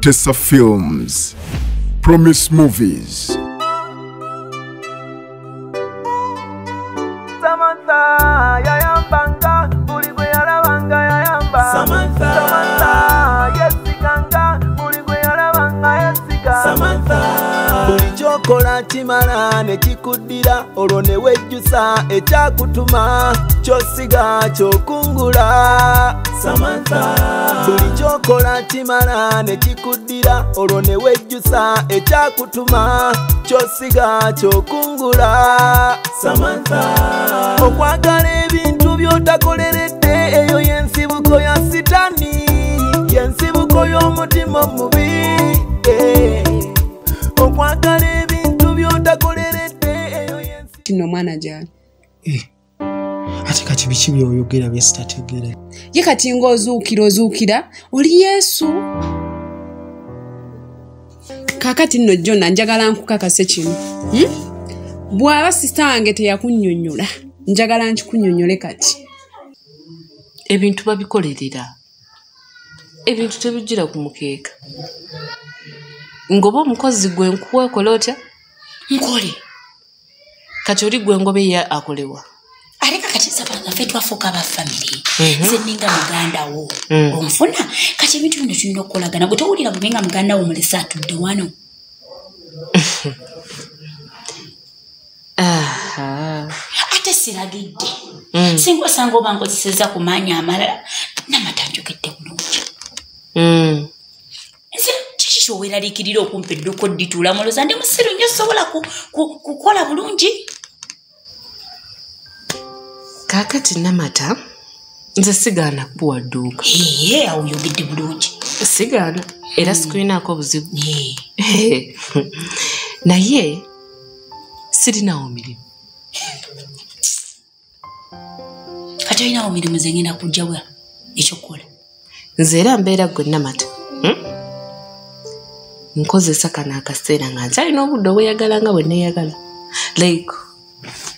Tessa Films, Promise Movies. Samantha, yayambanga, buligwe yarabanga yayamba. Samantha, yesiganga, buligwe yarabanga yesiga. Samantha, buli kyokola kimala ne kikuddira, olwo ne wejjusa ekyakutuma, kyosiga kyokungula. Samantha, buli kyokola kimala ne kikuddira, olwo ne wejjusa ekyakutuma, kyosiga kyokungula. Samantha, okwagala ebintu by'otakoleredde, eyo y'ensibuko ya sitani, y'ensibuko y'omutima omubi. Okwagala ebintu by'otakoleredde, eyo y'ensibuko. Tino mwana jani. Ate kati biki by'oyogera bye sitategeera? Ye kati ng'ozuukira oli Yesu. Kakati nno Jona njagala nkukakase kino. Bw'aba sista wange teyakunnyonnyola, njagala nkikunnyonnyole kati. Ebintu babikolerera. Ebintu tebijjira ku mukeeka. Ngoba omukozi gwe nkuweekola otya? Nkole. Kati oli gwe ngobe ye akolewa. Aleka kati Samantha ffe twafuuka ba family. Nze ninga muganda wo. Onfuna kati ebintu bino tulina okukolagana. Gwe towulira bubenga muganda wo mulese atudde wano. Ate siragidde. Singa osanga oba nkozesezza ku maanyi amalala Namata njogedde bulungi. Nze kiki kyoweeraliikirira okumpa edduuko ddituula muloza ndi musiru nnyo sobola kukola bulungi. Kakati Namata nze sigaana kuwa dduuka. Awo oyogedde bulungi. Sigaana era sikulinaako buzibu. Naye sirinawo mirimu. Kati olinawo mirimu ze ngenda kujja bwa ekyokukola. Nze era mbeera gwe Namata. Nkozesa kano akaseera nga nkyalina obudde obweyagala nga bwe neeyagala. Like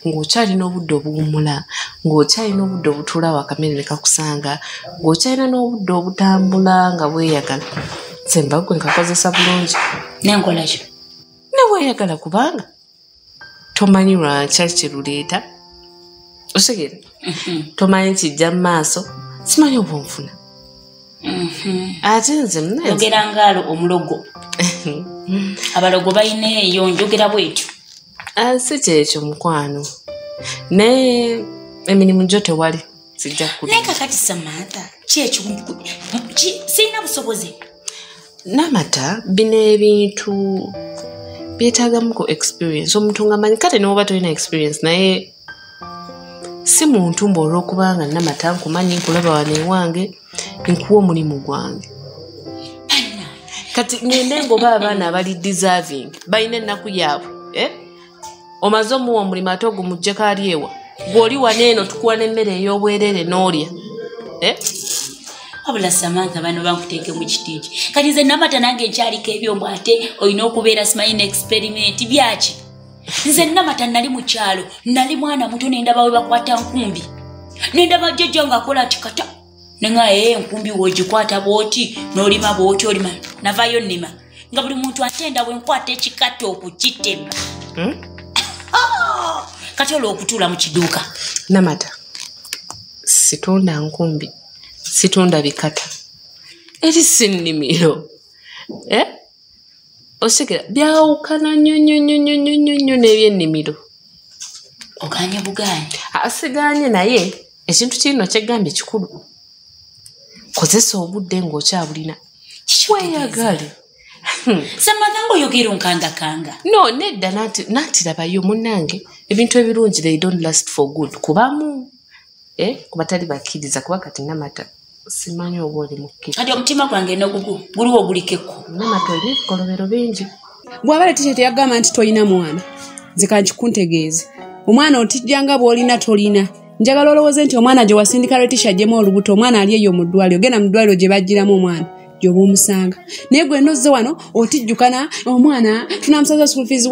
ng'okyalina obudde obuwummula, ng'okyalina obudde obutuula wakamere ne kakusanga, ng'okyalina n'obudde obutambula nga bweyagala. Nze mba gwe nkakozesa bulungi. Nenkola ki? Ne bweyagala kubanga tomanyi lwaki kiruleeta. Otegera? Tomanyi kijja mu maaso, simanyi oba onfuna. Ate nze njogera ngaalo omulogo. Abalogo balina eyo njogera bwetyo. Si kyekyo mukwano. Naye emirimu gyo tewali sijja kudda. Naye kakati Samantha kyekyo sirina busobozi. Namata bino ebintu byetaagamuko experience. Omuntu nga manyi kate n'oba tolina experience naye si muntu mbu olw'okubanga Namata nkumanyi nkulaba wano ewange nkuwa omulimu gwange. Kati ngende ng'oba abaana abali deserving balina ennaku yaabwe. Omaze omuwa omulimu ate ogumuggyeko ali ewa. Gw'oli wano eno tukuwa n'emmere ey'obwerere n'olya. Wabula Samantha bano bankuteeke mu kitiiki. Kati nze Namata nange nkyaliko ebyombo ate olina okubeera simanyi n'experiment byaki. Nze Namata nali mu kyalo, nali mwana muto n'endaba we bakwata nkumbi. N'endaba jjajja ng'akola ati kata. Nenga enkumbi w'ogikwata bw'oti n'olima bw'oti olima. Navayo nnima. Nga buli muntu atenda bwe nkwata ekikato okukitema. Kati olw'okutuula mu kiduuka. Namata, situnda nkumbi, situnda bikata. Eri si nnimiro. Otegera byawukana nnyo n'ebyennimiro. Ogaanye bugaanye? Asigaanye naye ekintu kirino kyegambye kikulu. Kozesa obudde ng'okyabulina. Weeyagale. Samantha ng'oyogera onkangakanga. No, nedda naatirabayo munnange ebintu ebirungi they don't last for good. Kubamu kuba tali bakkiriza kuba kati Namata simanyi oba oli mukkiriza. Kati omutima gwange n'ogugu guliwo ogulikeko. Namata olina ebikolobero bingi. Bw'aba Leticia teyagamba nti tolina mwana, nze kankikuntegeeze. Omwana otijjanga bw'olina tolina. Njagala olowooze nti omwana gye wasindika Leticia agyemu olubuto, omwana ali eyo mu ddwaliro, genda mu ddwaliro gye bajjiramu omwana gy'oba omusanga. Naye gwe nozze wano otijjukana omwana tunamusaza school fees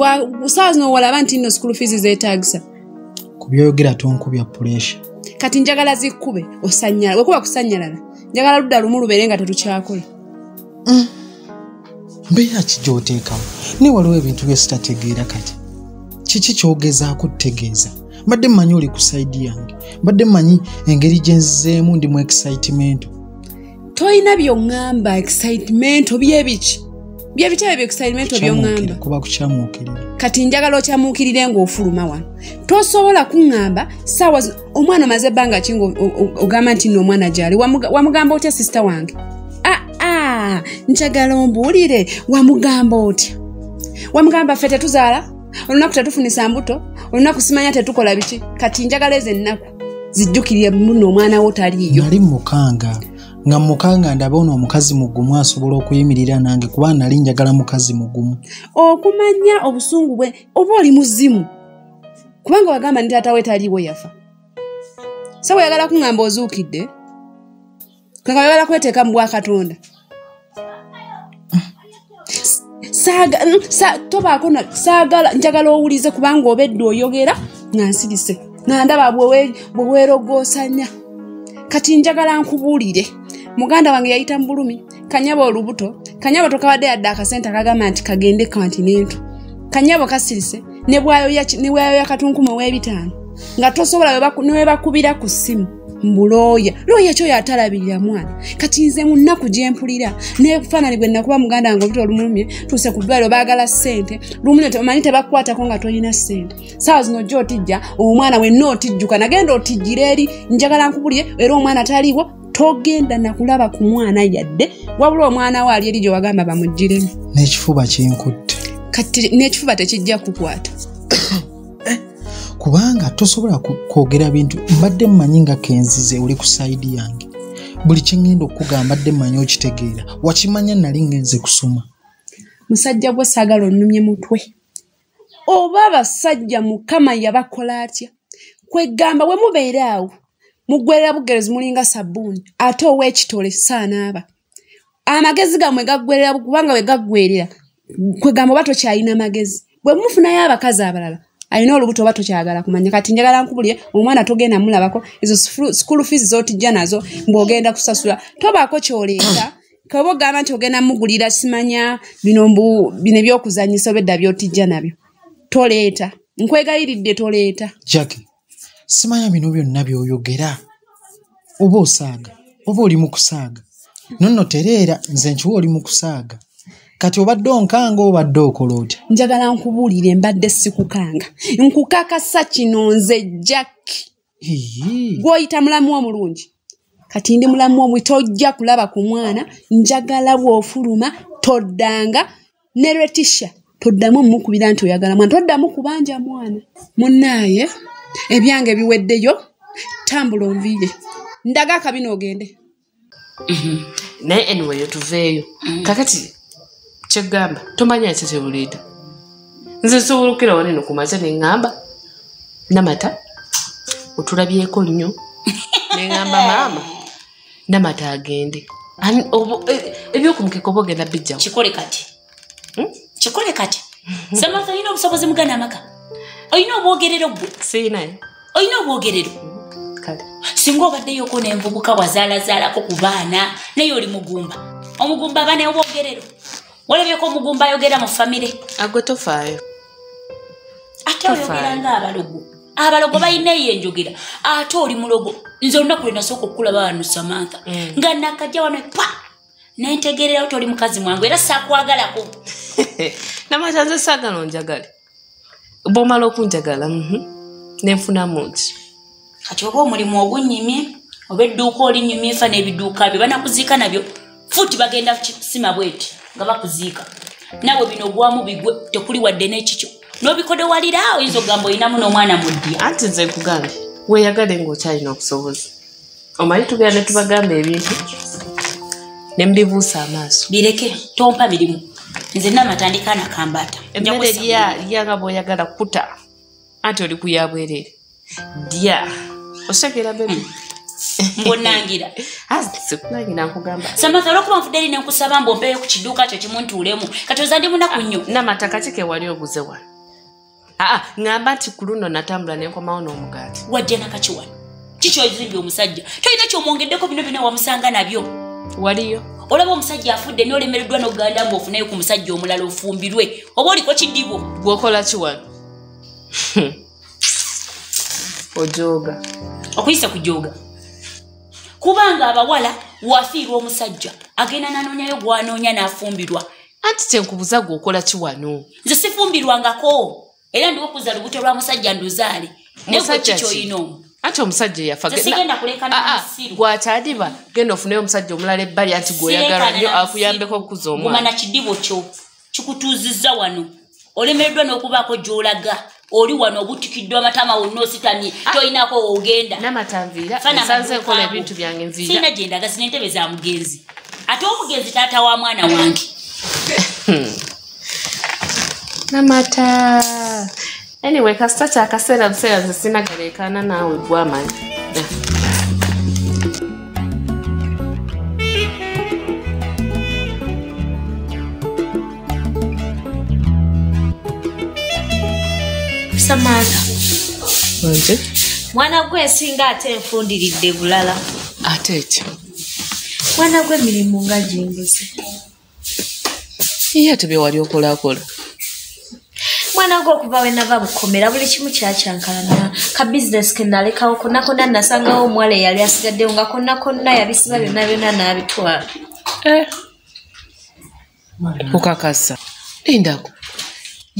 saawa zino walaba nti nno school fees zeetaagisa. Ku byoyogera tonkubya pressure. Kati njagala zikkube osanyala. Wekuba kusanyalala njagala ludda lumu lubeere nga tetukyakola. mbeera ki gy'oteekawo naye waliwo ebintu bye sitategeera kati kiki kyogezaako kutegeeza mbadde mmanyi oli ku sayidi yange mbadde mmanyi engeri gye nzizeemu ndi mu excitement toyina by'oŋŋamba excitement byebiki byebitebe byo excitement by'oŋŋamba kuba kukyamuukirira kati njagala okyamuukirire ng'ofuluma wano tosobola kuŋŋamba saawa omwana omaze ebbanga ki ogamba nti nno omwana gyali wamugamba otya sisita wange njagala ombuulire wamugamba otya wamugamba ffe tetuzaala olunaku tetufunisa mbuto olunaku simanya tetukola biki kati njagala ezo ennaku zijjukirire muno omwana wo taliiyo nali mukanga nga mukanga ndaba ono omukazi mugumu asobola okuyimirira nange kuba nali njagala mukazi mugumu okumanya obusungu bwe oba oli muzimu kubanga wagamba nti taata we taliiwo yafa sa weyagala kuŋŋamba ozuukidde kanga weyagala kweteeka mu bwakatonda tobaako saagala njagala owulize kubanga obedde oyogera nga nsirise nga ndaba bwe weerogoosanya kati njagala nkubuulire muganda wange yayita mu bulumi kanyabo olubuto kanyabo tokabadde yadde akasente akagamba nti kagende kontinentu kanyabo kasirise ne bwayoya katunkumu w'ebitaano nga tosobola ne bakubira ku ssimu mbulooya looya kyo yatalabirira mwana kati nze mu nnaku gye mpulira n'ebifaananyi bwe nakuba muganda wange olubuto olumulumye tuuse ku ddwaliro baagala ssente lumulye omanyi tebakukwatako nga tolina ssente saawa zino gye otijja omwana wenna otijjuka nagenda otijjira eri njagala nkubulire era omwana taliiwo togenda nakulaba ku mwana yadde wabula omwana we ali eri gye wagamba bamugiremu n'ekifuba kinkutte kati n'ekifuba tekijja kukwata kubanga tosobola kwogera bintu mbadde mmanyi nga kenzize oli ku sayidi yange buli kyengenda okugamba mbadde mmanyi okitegeera wakimanya nali ngenze kusoma musajja gwe saagala onnumye mutwe oba abasajja mukama yabakola atya kwegamba we mubeera awo muggwerera bugerezi mulinga sabbuuni ate ow'ekitole saanaaba amagezi gammwe gaggwerera kubanga we gaggwerera kwegamba oba tokyalina magezi bwe mufunayo abakazi abalala alina olubuto oba tokyagala kumanya kati njagala nkubulye omwana togenda mulabako ezo school fees z'otijja nazo ng'ogenda kusasula tobaako kyoleeta kaba ogamba nti ogenda mugulira simanya bino ebyokuzanyisa obedda by'otijja nabyo toleeta nkwegayiridde toleeta Jackie simanya bino byonna by'oyogera oba osaaga oba oli mu kusaaga nonno tereera nze nkiwa oli mu kusaaga kati obadde onkanga obadde okola otya njagala nkubuulire mbadde sikukanga nkukakasa kino nze Jackie gw'oyita mulamu omulungi kati ndi mulamu omwe tojja kulaba ku mwana njagala bw'ofuluma toddanga ne Leticia toddamu omukubira nti oyagala mwana toddamu kubanja mwana munnaaye ebyange biweddeyo tambula onviire ndaga akabina ogende naye anyway tuveeyo kakati kyegamba tomanya ekyo kyebuleeta nze nsobola okukira waneno ku makya neŋŋamba Namata otulabyeko nnyo neŋŋamba maama Namata agende ebyokumukeka oba ogenda bijjawo kikole kati Samantha olina obusobozi mugana amaka olina obwogerero gwe siinayo olina obwogerero kale singa obaddeyoko n'envubuka wazaalazaalako ku baana naye oli mugumba omugumba abaana obwogerero walabyeko omugumba ayogera mu famire agwe tofaayo ate oyogera ng'abalogo balina eyo enjogera ate oli mulogo nze olunaku lwe nasooka okukulaba wano Samantha nga nakajja wano pa nentegererawo toli mukazi mwangu era saakwagalako Namata nze saagala onjagale bw'omala okunjagala nenfunamu nti kati oba omulimu ogunnyimye oba edduuka olinyumye fa n'ebiduuka byo banakuziika nabyo futi bagenda kusima bweti nga bakuziika nawe bino gwamu bigwe tekuli wadde n'ekikyo n'obikodewaliraawo oyinza okugamba olinamu n'omwana muddya anti nze nkugambye weeyagale ng'okyalina okusoboza omanyi tugera ne tubagamba ebintu ne mbibuusa amaaso bireke tompa birimu nze namatandika nakambaata emmere lyanga bw'oyagala kuta anti oli kuyabwerere dya osekera bebi mbonangira sikulangira nkugamba Samantha olwokuba nfudde eri nenkusaba mbompeeyo ku kiduuka kyo kimu ntuulemu kati oza ndi munaku nnyo Namataka kike wali oguze wano ngamba nti ku luno natambula nenkomawo n'omugaati wajja nakakiwano kikyozimbye omusajja tolina kyomwongeddeko bino bino wamusanga nabyo waliyo olaba omusajja afudde n'olemereddwa n'oganda mbu ofunayo ku musajja omulala ofumbirwe oba oliko kiddibo gwokola ki wano ojooga okuyisa kujooga kubanga abawala wafiirwa omusajja agenda nanoonyayo gwanoonya n'afumbirwa anti kyenkubuza gwokola ki wano nze sifumbirwangako era ndiwo okuza lubuto lwa musajja nduzaale Musajja ki? nekyoyina omu anti omusajja yafa nze sigenda kulekana musiru gwatadiba genda ofuneyo omusajja omulala ebbali anti gweoyagala nnyo akuyambeko okukuza omwana gumana kidibo kyo kikutuuzizza wano olemereddwa n'okubaako gy'olaga oli wano obutikiddwa amatama wonna ositamye toyinako ogenda namatanviira nsanze nkola ebintu byange nviira sirina gyendaga sina entebe za mugenzi ate omugenzi taata wa mwana wange namata anyway kasita kyakaseera buseera nze sinagaleekaana naawe gwamanyi Samantha nze mwana gwe singa ate enfundiridde bulala ate ekyo mwana gwe emirimu nga jimbuzi iye ate bye wali okolakola mwana gwe okuva we nava bukomera buli kimu kyakyankalana ka bizinesi ke nalekawo konnakonna nasangawo omuwala eyali asigaddewo nga konnakonna yabisiba byonna byonna n'abitwala okakasa lindako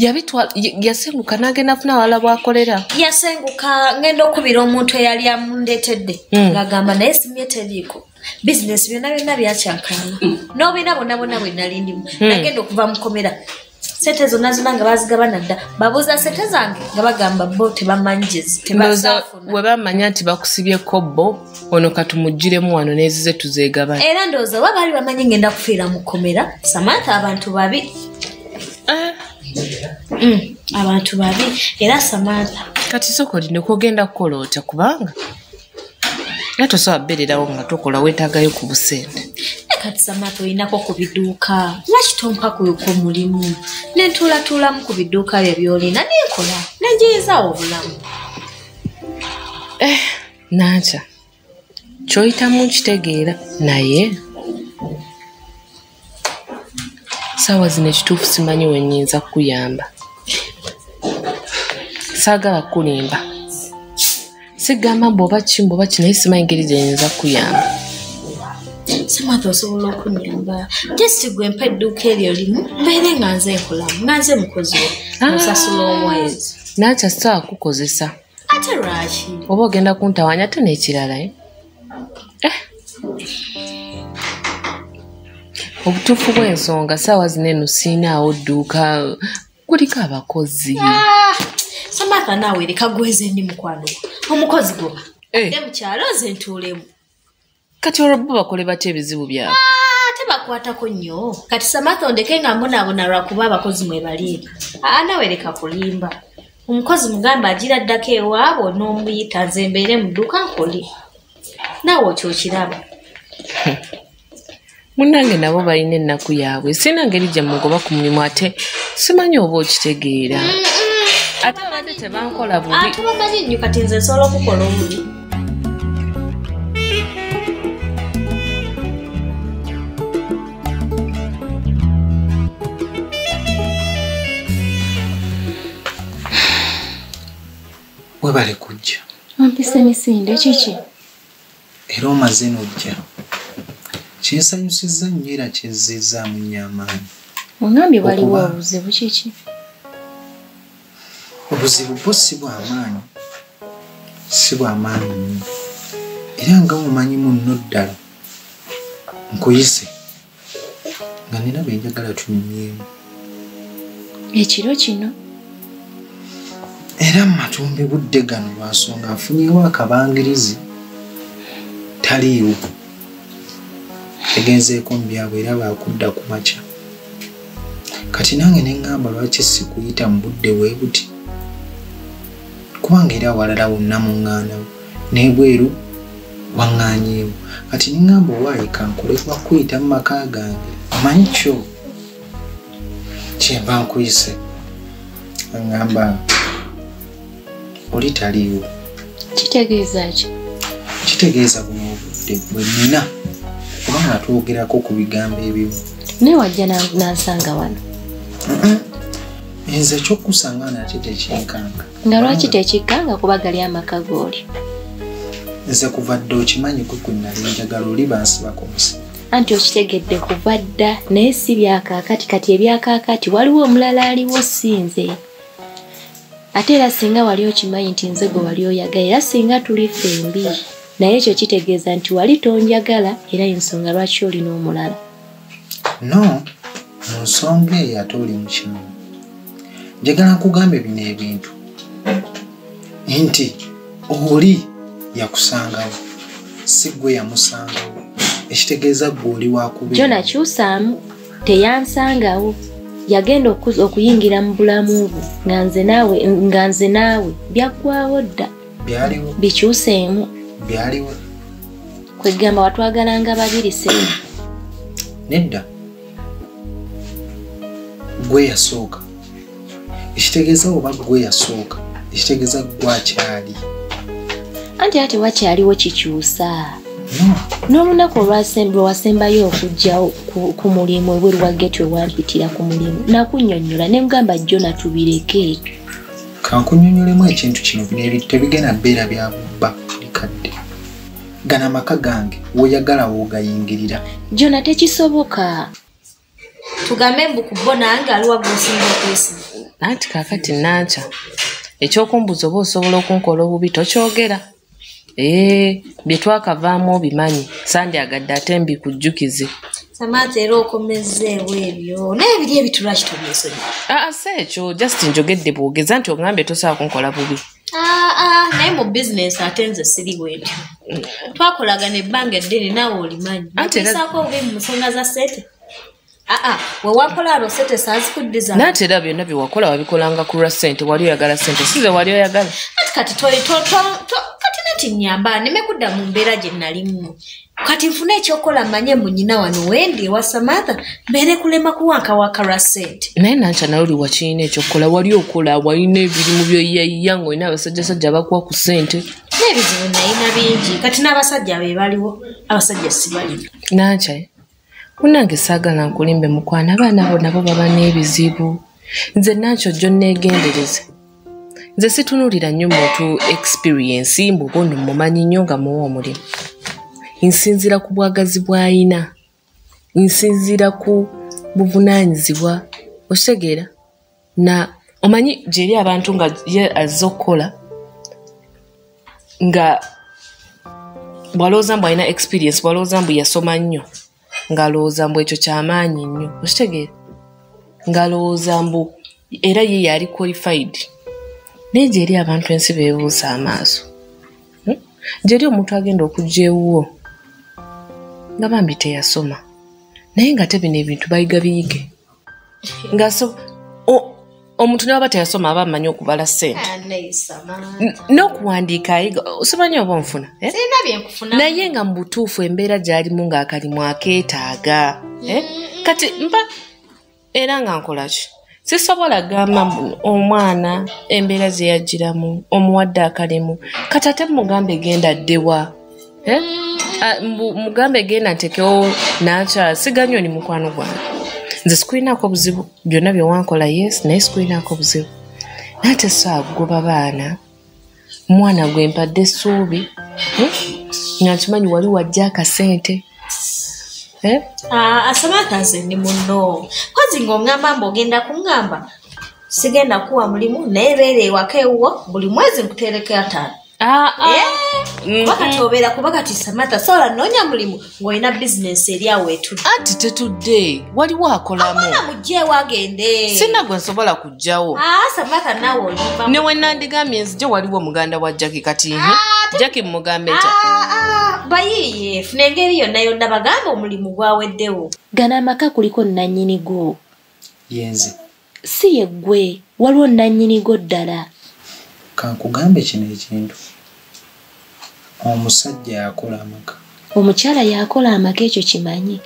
yabitwala yasenguka n'agenda funa wala bwakolera yasenguka ngenda okubira omuntu eyali amundeetedde ng'agamba naye simye teriiko bizinesi byonna byonna byakyankalana n'obina bonna bonna bwe nali ndimu nagenda okuva mukomera sente zonna zonna nga bazigabana dda babuuza sente zange nga bagamba bo tebamanyizi tebasaafuna we bamanya nti bakusibyeko bo ono katumugiremu wano nezize tuzeegabana era ndowooza oba baali bamanyi ngenda kufiira mu kkomera Samantha abantu babi abantu babi era Samantha kati soko olina okugenda kukola otya kubanga era tosobola bbererawo nga tokola weetaagayo ku busente kati Samantha olinako ku biduuka lwaki tompako ku mulimu nentuulatuulamu ku biduuka byo byolina nenkola nenjiyizaawo obulamu nanca kyoyitamu nkitegeera naye saawa zino ekituufu simanyi we nnyinza kukuyamba saagala kulimba sigamba mbwoba kimboba kinaye simanyi ngeri gyenyinza kukuyamba Samantha osobola okunyamba just gwe mpa edduuka eryo limu mbeere nga nze nkolamu nga nze mukozi we nsasula omwezi nanca sitaawa kukozesa ate lwaki oba ogenda kuntawanya ate n'ekirala obutuufu bw'ensonga saawa zino eno siinaawo dduuka kuliko abakozi Samantha naawe leka gweze ndi mukwano omukozi goba ate mukyalo nze ntuulemu kati olwo bo bakole batya ebizibu byabwe tebakwatako nnyo kati Samantha ondeke nga mbonaabona lwakuba abakozi mwe bali naawe leka kulimba omukozi mugamba agira ddako ewaabo n'omuyita nze mbeere mu dduuka nkole naawe okyokiraba munnange nabo balina ennaku yaabwe sina ngeri gye mugoba ku mulimu ate simanyi oba okitegeera ate abadde tebankola bubi ate bamanyi nnyo kati nze nsobola okukola omubi webale kujja wampisa emisinde kiki era omaze n'ojja kyensanyusizza nnyo era kyezzizaamu nnyo amaanyi ongambye waliwo obuzibu kiki obuzibu bwo si bw'amaanyi nnyo era nga mumanyi munno ddala nkuyise nga nina benjagala tunyumyemu ekiro kino era matumbi budde gano lwansonga afunyewo akabangirizi taliiwo tegenzeeko mubyabwe era baakudda ku makya kati nange neŋŋamba lwaki sikuyita mu budde bwe buti kubanga era walala wonna muŋŋaanawo n'ebweru waŋŋaanyeewo kati neŋŋamba owaayika nkolekwa kuyita mu maka gange manyi kyo kyemba nkuyise aŋŋamba oli taliiwo kitegeeza ki kitegeeza buno obudde bwe nina kubanga atwogerako ku bigambo ebimu naye wajja nansanga wano nze ekyokusanga nate tekyenkanga nga lwaki tekikkanga kuba gali amaka gooli nze kuva dda okimanyi kwe nali njagala oli bansibako musi anti okitegedde kuva dda naye si byakaakati kati ebyakaakati waliwo omulala aliwo sinze ate era singa wali okimanyi nti nze gwe wali oyagala era singa tuli fembi naye ekyo kitegeeza nti wali tonjagala era ensonga lwaki olina omulala no mu nsonga eyo ate oli mukimu njagala nkugambe bino ebintu nti oli yakusangawo si gwe yamusangawo ekitegeeza gwe oli wakubeera jo nakyusaamu teyansangawo yagenda okuyingira mu bulamu bwo nga nze naawe byaggwawo dda byaliwo bikyuseemu byaliwo kwegamba watwagalanga babiri semu nedda gwe yasooka ekitegeeza oba gwe yasooka ekitegeeza gwakyali anti ate wakyaliwo kikyusa n'olunaku olwasembe wasembayo okujjawo ku mulimu ebweru wa geti wewampitira ku mulimu nakunnyonnyola ne mugamba jjo natubireke kankunnyonnyolemu ekintu kino bino tebigenda bbeera bya bubba bikadde gana amaka gange woyagala woogayingirira jona tekisoboka tugambe mbu kubbo nange aliwa gwosinga okwesiga anti kaakati nanca ekyokumbuza oba osobola okunkola obubi tokyogera bye twakavaamu obimanyi sandyagadde ate mbikujjukize Samantha era okomezeewo ebyo naye biri ebitulwa kitobyesonyi si ekyo just njogedde bwogeza nti oŋŋambye tosobola kunkola bubi naye mu bizinesi ate nze siri bwetyo twakolagana ebbanga eddene naawe olimanyi nakisaako obubi mu nsonga za sente wewakola alo sente saazikuddiza naate era byonna byewakola wabikolanga ku lwa ssente wali oyagala ssente size wali oyagala kati kati nati nyamba neme kudda mu mbeera gye nalimu kati nfune ekyokola manye mu nyina wano wendi ewa Samantha mbeere kulema kuwankawaka lwa ssente naye nanca nawe oli wakiina ekyokukola wali okola walina ebirimu byoyaiya ng'olina abasajjasajja abakuwa ku ssente n'ebizibu nalina bingi kati n'abasajja be baliwo abasajja sibalina nanca munange saagala nkulimbe mukwana abaana bo nabo baba n'ebizibu nze nanca ojjo neegendereze nze situnuulira nnyo muntu experience mbuba ono mumanyi nnyo nga muwa omulimu nsinzira ku bwagazi bw'ayina nsinzira ku buvunaanyizibwa okitegeera na omanyi gyeri abantu nga ye azze okukola nga bwalowooza mbu alina experience bwalowooza mbu yasoma nnyo ng'alowooza mbu ekyo kyamaanyi nnyo okitegeera ng'alowooza mbu era ye yali qualified naye gyeri abantu ensi beebuusa amaaso gyeri omuntu agenda okujja ewuwo nga bambi teyasoma naye nga tebino ebintu bayiga biyige omuntu ne waba teyasoma aba amanyi okubala ssente n'okuwandiika ayiga osimanyi oba onfuna naye nga mu butuufu embeera gy'alimu ng'akalimu akeetaaga kati mpa era nga nkolaki sisobola gamba omwana embeera ze yagiramu omuwadde akalimu kati ate mugambe genda ddewa mugambe genda ntekewo nanca siganyoni mukwano gwange nze sikulinako buzibu byonna byewankola yes naye sikulinako buzibu nate saagoba baana mwana gwe mpadde essuubi nga nkimanyi wali wajja akasente Samantha nze ndi muno kozi ng'oŋŋamba mb'ogenda kuŋŋamba sigenda kuwa mulimu naye beera ewaka ewuwo buli mwezi nkuteereka 5 kuba kati obeera kuba kati Samantha sobola noonya mulimu ng'olina bizinesi eri awo etudde anti tetudde waliwo akolamu omwana mugjeewo agende sinna gwe nsobola kujjawo Samantha naawe olimba ne we nandigambye nzije waliwo muganda wa Jackie kati Jackie mugambe ta bayiye funa engeri yonna yonna bagamba omulimu gwaweddewo gana amaka kuliko nannyini go yenze si ye ggwe waliwo nannyini go ddala kankugambe kino ekintu omusajja yakola amaka omukyala yakola amaka ekyo kimanyi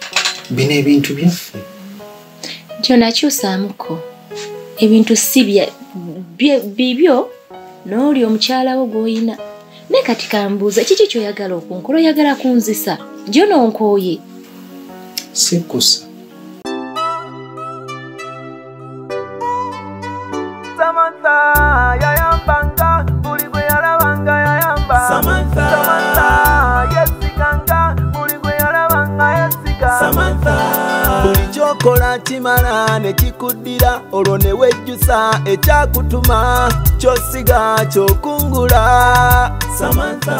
bino ebintu byaffe kyonakyusaamuko ebintu si bibyo n'oli omukyala wo gw'oyina ne kati kambuuza kiki kyoyagala okunkola oyagala kunzisa gyo nonkooye sikusa. Samantha yayambanga buli gwe yalabanga yayamba. Samantha yesiganga buli gwe yalabanga yesiga. Samantha buli kyokola kimala ne kikuddira olwo ne wejjusa ekyakutuma kyosiga kyokungula. Samantha